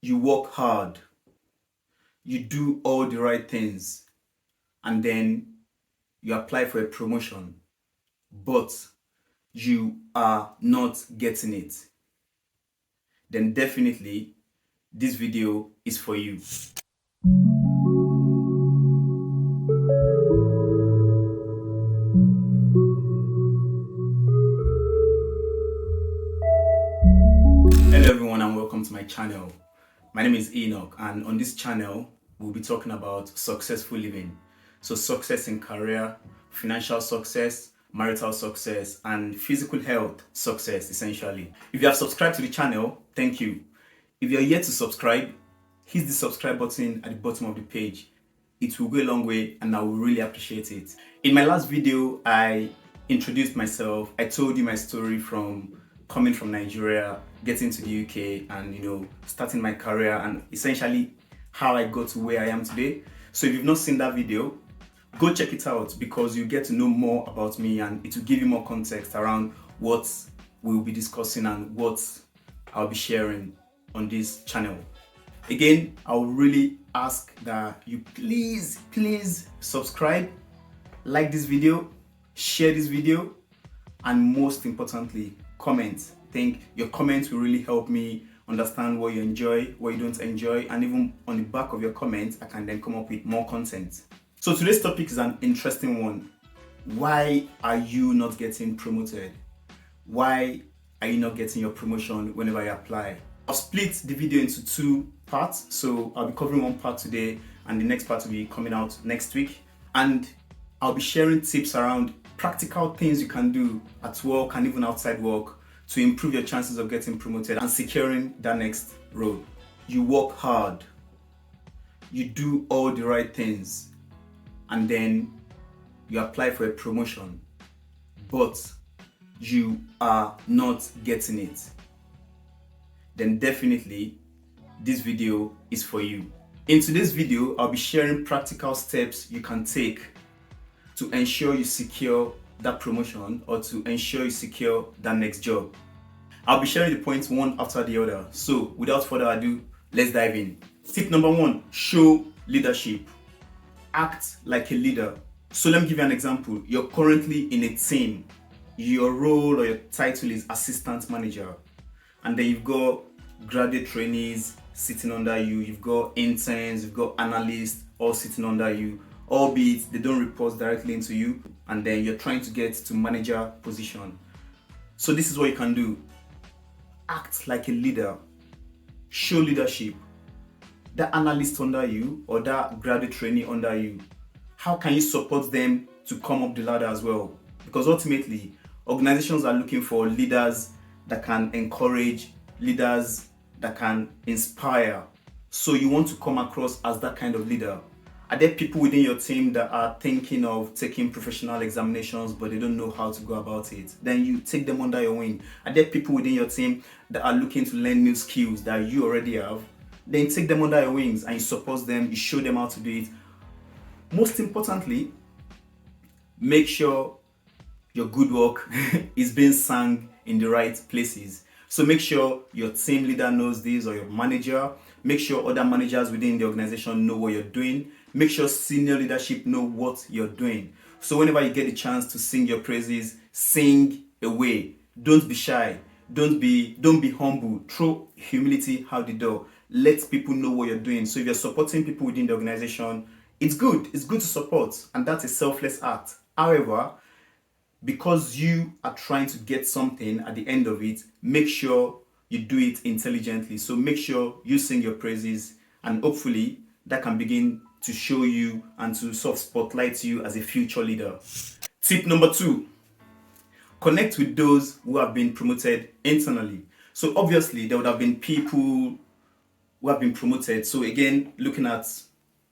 you work hard, you do all the right things, and then you apply for a promotion, but you are not getting it, then definitely this video is for you. Hello everyone and welcome to my channel. My name is Enoch, and on this channel we'll be talking about successful living. So success in career, financial success, marital success, and physical health success essentially. If you have subscribed to the channel, thank you. If you're yet to subscribe, hit the subscribe button at the bottom of the page. It will go a long way and I will really appreciate it. In my last video, I introduced myself. I told you my story from coming from Nigeria, getting to the UK, and starting my career, and essentially how I got to where I am today. So if you've not seen that video, go check it out because you get to know more about me and it will give you more context around what we'll be discussing and what I'll be sharing on this channel. Again, I will really ask that you please subscribe, like this video, share this video, and most importantly, comment. I think your comments will really help me understand what you enjoy, what you don't enjoy, and even on the back of your comments, I can then come up with more content. So today's topic is an interesting one. Why are you not getting promoted? Why are you not getting your promotion whenever you apply? I've split the video into two parts, so I'll be covering one part today and the next part will be coming out next week, and I'll be sharing tips around practical things you can do at work and even outside work to improve your chances of getting promoted and securing that next role. You work hard, you do all the right things, and then you apply for a promotion, but you are not getting it, then definitely this video is for you. In today's video, I'll be sharing practical steps you can take to ensure you secure that promotion or to ensure you secure that next job. I'll be sharing the points one after the other. So without further ado, let's dive in. Tip number one, show leadership. Act like a leader. So let me give you an example. You're currently in a team. Your role or your title is assistant manager. And then you've got graduate trainees sitting under you, you've got interns, you've got analysts all sitting under you, albeit they don't report directly into you, and then you're trying to get to manager position. So this is what you can do. Act like a leader. Show leadership. That analyst under you or that graduate trainee under you, how can you support them to come up the ladder as well? Because ultimately, organizations are looking for leaders that can encourage, leaders that can inspire. So you want to come across as that kind of leader. Are there people within your team that are thinking of taking professional examinations but they don't know how to go about it? Then you take them under your wing. Are there people within your team that are looking to learn new skills that you already have? Then take them under your wings and you support them, you show them how to do it. Most importantly, make sure your good work is being sung in the right places. So make sure your team leader knows this or your manager. Make sure other managers within the organization know what you're doing. Make sure senior leadership know what you're doing. So whenever you get the chance to sing your praises, sing away. Don't be shy. Don't be humble. Throw humility out the door. Let people know what you're doing. So if you're supporting people within the organization, it's good. It's good to support, and that's a selfless act. However, because you are trying to get something at the end of it, make sure you do it intelligently. So make sure you sing your praises, and hopefully that can begin to show you and to sort of spotlight you as a future leader. Tip number two, connect with those who have been promoted internally. So obviously there would have been people who have been promoted. So again, looking at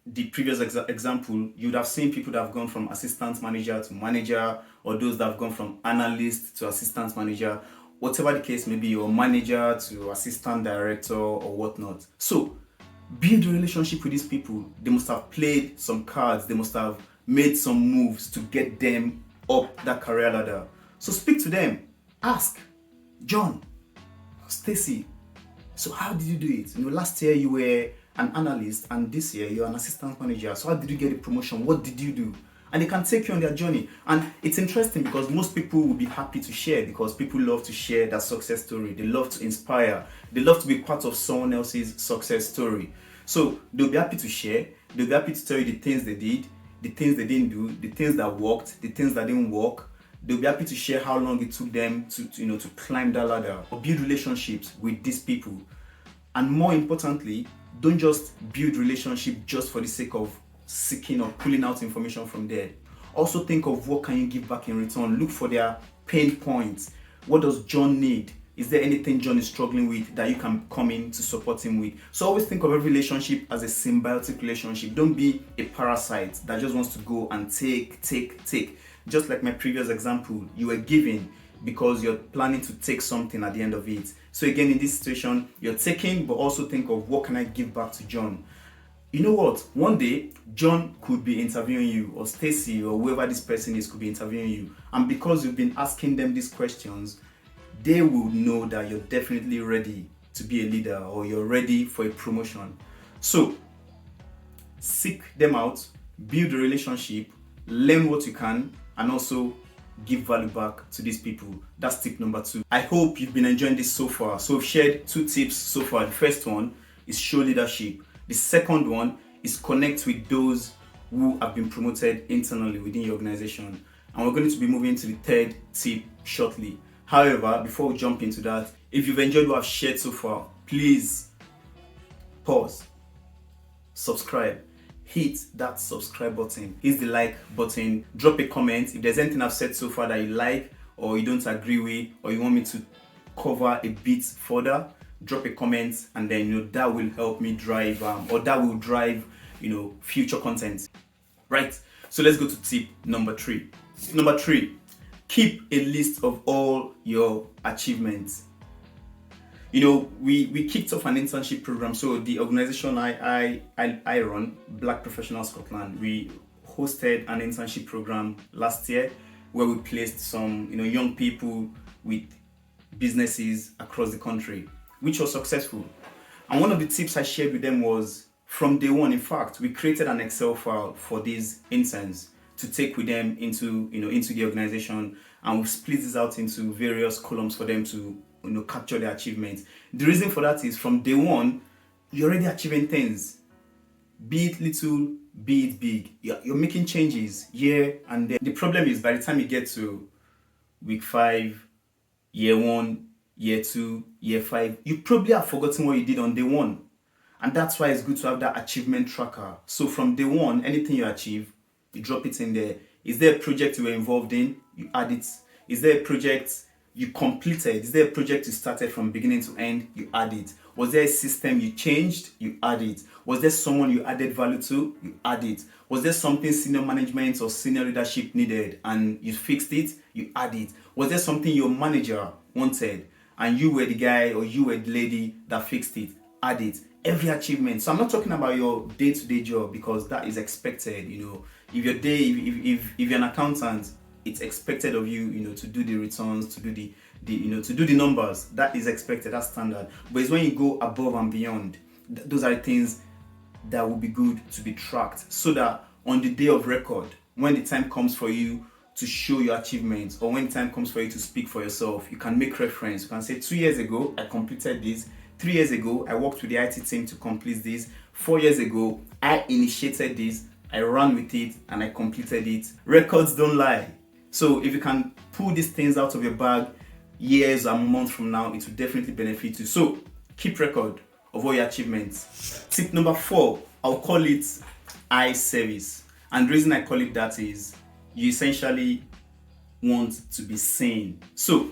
the previous example, you would have seen people that have gone from assistant manager to manager, or those that have gone from analyst to assistant manager, whatever the case may be, or manager to assistant director or whatnot. So build a relationship with these people. They must have played some cards, they must have made some moves to get them up that career ladder. So speak to them. Ask, John, Stacy, So how did you do it? Last year you were an analyst and this year you're an assistant manager. So how did you get a promotion? What did you do? And they can take you on their journey. And it's interesting because most people will be happy to share, because people love to share their success story. They love to inspire. They love to be part of someone else's success story. So they'll be happy to share. They'll be happy to tell you the things they did, the things they didn't do, the things that worked, the things that didn't work. They'll be happy to share how long it took them to climb that ladder or build relationships with these people. And more importantly, don't just build relationship just for the sake of seeking or pulling out information from there. Also think of what can you give back in return. Look for their pain points. What does John need? Is there anything John is struggling with that you can come in to support him with? So always think of every relationship as a symbiotic relationship. Don't be a parasite that just wants to go and take. Just like my previous example, you were giving because you're planning to take something at the end of it. So again, in this situation, you're taking, but also think of what can I give back to John? You know what? One day, John could be interviewing you, or Stacy, or whoever this person is could be interviewing you. And because you've been asking them these questions, they will know that you're definitely ready to be a leader, or you're ready for a promotion. So seek them out, build a relationship, learn what you can, and also give value back to these people. That's tip number 2. I hope you've been enjoying this so far. So I've shared 2 tips so far. The first one is show leadership. The second one is connect with those who have been promoted internally within your organization. And we're going to be moving to the third tip shortly. However, before we jump into that, if you've enjoyed what I've shared so far, please pause, subscribe, hit that subscribe button, hit the like button, drop a comment. If there's anything I've said so far that you like or you don't agree with, or you want me to cover a bit further, drop a comment, and then that will help me drive or that will drive future content. Right, so let's go to tip number 3. Tip number 3, keep a list of all your achievements. We kicked off an internship program. So the organization I run, Black Professional Scotland, we hosted an internship program last year where we placed some young people with businesses across the country, which was successful. And one of the tips I shared with them was, from day one, in fact, we created an Excel file for these interns to take with them into the organization, and we've split this out into various columns for them to capture their achievements. The reason for that is, from day one, you're already achieving things, be it little, be it big. You're making changes here and there. The problem is, by the time you get to week 5, year 1, year 2, year 5, you probably have forgotten what you did on day 1. And that's why it's good to have that achievement tracker. So from day 1, anything you achieve, you drop it in there. Is there a project you were involved in? You add it. Is there a project you completed? Is there a project you started from beginning to end? You add it. Was there a system you changed? You add it. Was there someone you added value to? You add it. Was there something senior management or senior leadership needed and you fixed it? You add it. Was there something your manager wanted and you were the guy or you were the lady that fixed it? Add it. Every achievement. So I'm not talking about your day-to-day job, because that is expected. If you're an accountant, it's expected of you, to do the returns, to do the numbers. That is expected. That's standard. But it's when you go above and beyond. Those are the things that will be good to be tracked, so that on the day of record, when the time comes for you to show your achievements, or when the time comes for you to speak for yourself, you can make reference. You can say, 2 years ago, I completed this. 3 years ago, I worked with the IT team to complete this. 4 years ago, I initiated this, I ran with it, and I completed it. Records don't lie. So if you can pull these things out of your bag years and months from now, it will definitely benefit you. So keep record of all your achievements. Tip number 4, I'll call it eye service. And the reason I call it that is, you essentially want to be seen. So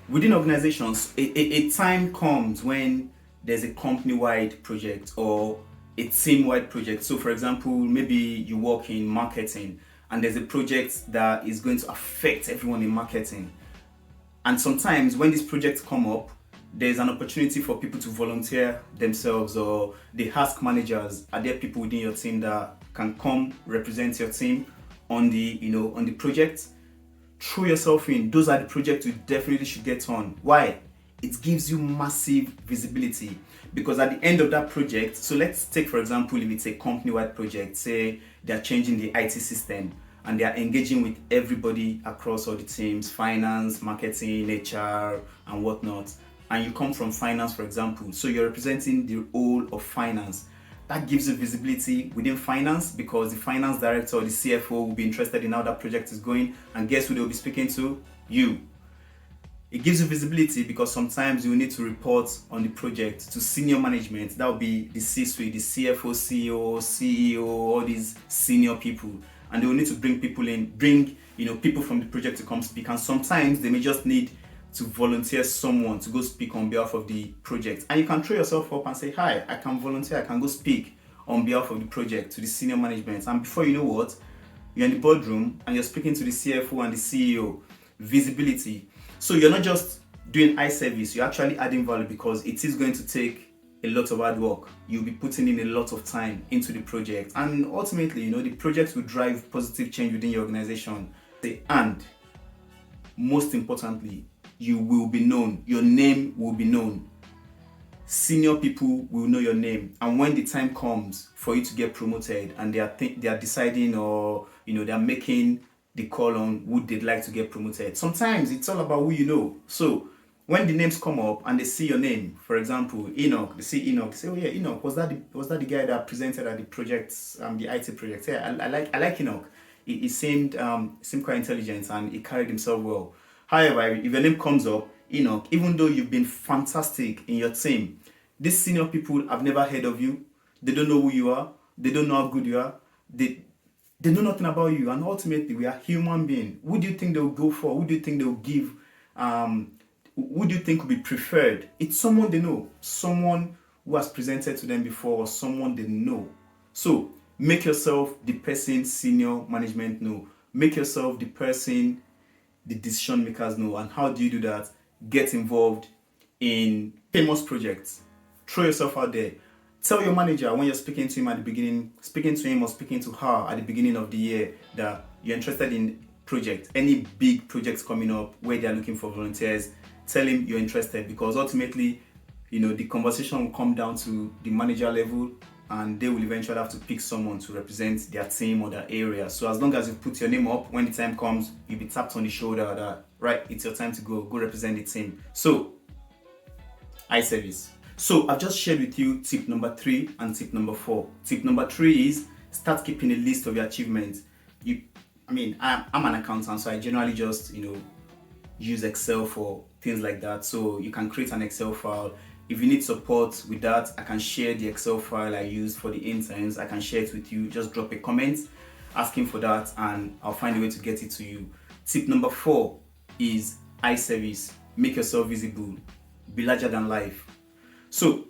within organizations, a time comes when there's a company-wide project or a team-wide project. So for example, maybe you work in marketing and there's a project that is going to affect everyone in marketing. And sometimes when these projects come up, there's an opportunity for people to volunteer themselves, or they ask managers, are there people within your team that can come represent your team on the project? Throw yourself in. Those are the projects you definitely should get on. Why? it gives you massive visibility, because at the end of that project, so let's take for example, if it's a company-wide project, say they're changing the IT system and they are engaging with everybody across all the teams, finance, marketing, HR and whatnot, and you come from finance for example, so you're representing the whole of finance. That gives you visibility within finance, because the finance director or the CFO will be interested in how that project is going, and guess who they'll be speaking to? You. It gives you visibility because sometimes you need to report on the project to senior management. That will be the C-suite, the CFO, CEO, all these senior people, and they will need to bring people in, people from the project to come speak. And sometimes they may just need to volunteer someone to go speak on behalf of the project, and you can throw yourself up and say, hi, I can volunteer, I can go speak on behalf of the project to the senior management. And before you know what, you're in the boardroom and you're speaking to the CFO and the CEO. Visibility. So you're not just doing eye service, you're actually adding value, because it is going to take a lot of hard work. You'll be putting in a lot of time into the project, and ultimately, the project will drive positive change within your organization. And most importantly, you will be known. Your name will be known. Senior people will know your name, and when the time comes for you to get promoted and they are deciding, or they are making the call on who they'd like to get promoted, sometimes it's all about who you know. So when the names come up and they see your name, for example, Enoch, they see Enoch, they say, oh yeah, Enoch, was that the guy that presented at the projects, the IT project? Yeah, I like Enoch. He seemed quite intelligent and he carried himself well. However, if your name comes up, Enoch, even though you've been fantastic in your team, these senior people have never heard of you. They don't know who you are. They don't know how good you are. They know nothing about you, and ultimately we are human beings. Who do you think they'll go for? Who do you think they'll give? Who do you think will be preferred? It's someone they know, someone who has presented to them before, or someone they know. So make yourself the person senior management know. Make yourself the person the decision makers know. And how do you do that? Get involved in famous projects. Throw yourself out there. Tell your manager when you're speaking to him at the beginning, speaking to him or speaking to her at the beginning of the year, that you're interested in project, any big projects coming up where they're looking for volunteers. Tell him you're interested, because ultimately, the conversation will come down to the manager level, and they will eventually have to pick someone to represent their team or their area. So as long as you put your name up, when the time comes, you'll be tapped on the shoulder that, right, it's your time to go represent the team. So, eye service. So I've just shared with you tip number 3 and tip number 4. Tip number 3 is start keeping a list of your achievements. I'm an accountant, so I generally just, use Excel for things like that. So you can create an Excel file. If you need support with that, I can share the Excel file I use for the interns. I can share it with you. Just drop a comment asking for that, and I'll find a way to get it to you. Tip number 4 is eye service. Make yourself visible. Be larger than life. So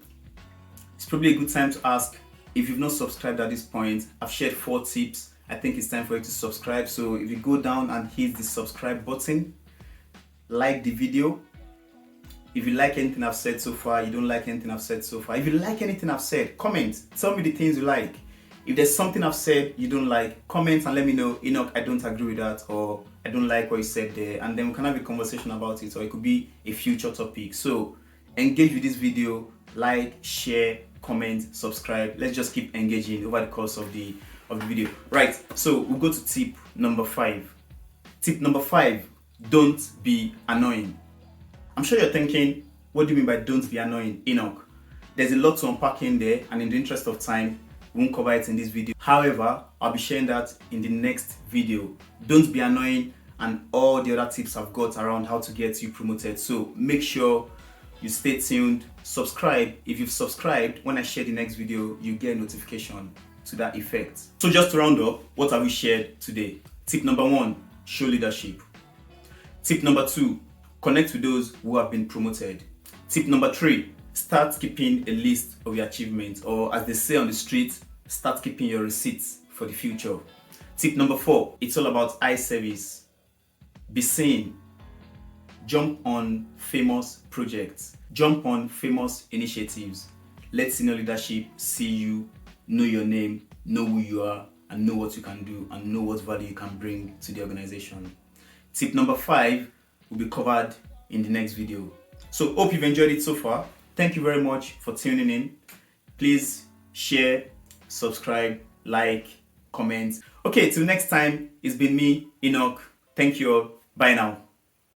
it's probably a good time to ask, if you've not subscribed at this point, I've shared 4 tips. I think it's time for you to subscribe. So if you go down and hit the subscribe button, like the video. If you like anything I've said so far, you don't like anything I've said so far. If you like anything I've said, comment. Tell me the things you like. If there's something I've said you don't like, comment and let me know, Enoch, I don't agree with that, or I don't like what you said there, and then we can have a conversation about it, or it could be a future topic. So engage with this video, like, share, comment, subscribe. Let's just keep engaging over the course of the video. Right, so we'll go to tip number 5. Tip number 5, don't be annoying. I'm sure you're thinking, what do you mean by don't be annoying, Enoch? There's a lot to unpack in there, and in the interest of time, we won't cover it in this video. However, I'll be sharing that in the next video. Don't be annoying, and all the other tips I've got around how to get you promoted. So make sure you stay tuned, subscribe. If you've subscribed, when I share the next video, you get a notification to that effect. So just to round up, what have we shared today? Tip number 1, show leadership. Tip number 2, connect with those who have been promoted. Tip number 3, start keeping a list of your achievements, or as they say on the street, start keeping your receipts for the future. Tip number 4, it's all about eye service. Be seen. Jump on famous projects. Jump on famous initiatives. Let senior leadership see you, know your name, know who you are, and know what you can do, and know what value you can bring to the organization. Tip number 5 will be covered in the next video. So hope you've enjoyed it so far. Thank you very much for tuning in. Please share, subscribe, like, comment. Okay, till next time, it's been me, Enoch. Thank you all. Bye now.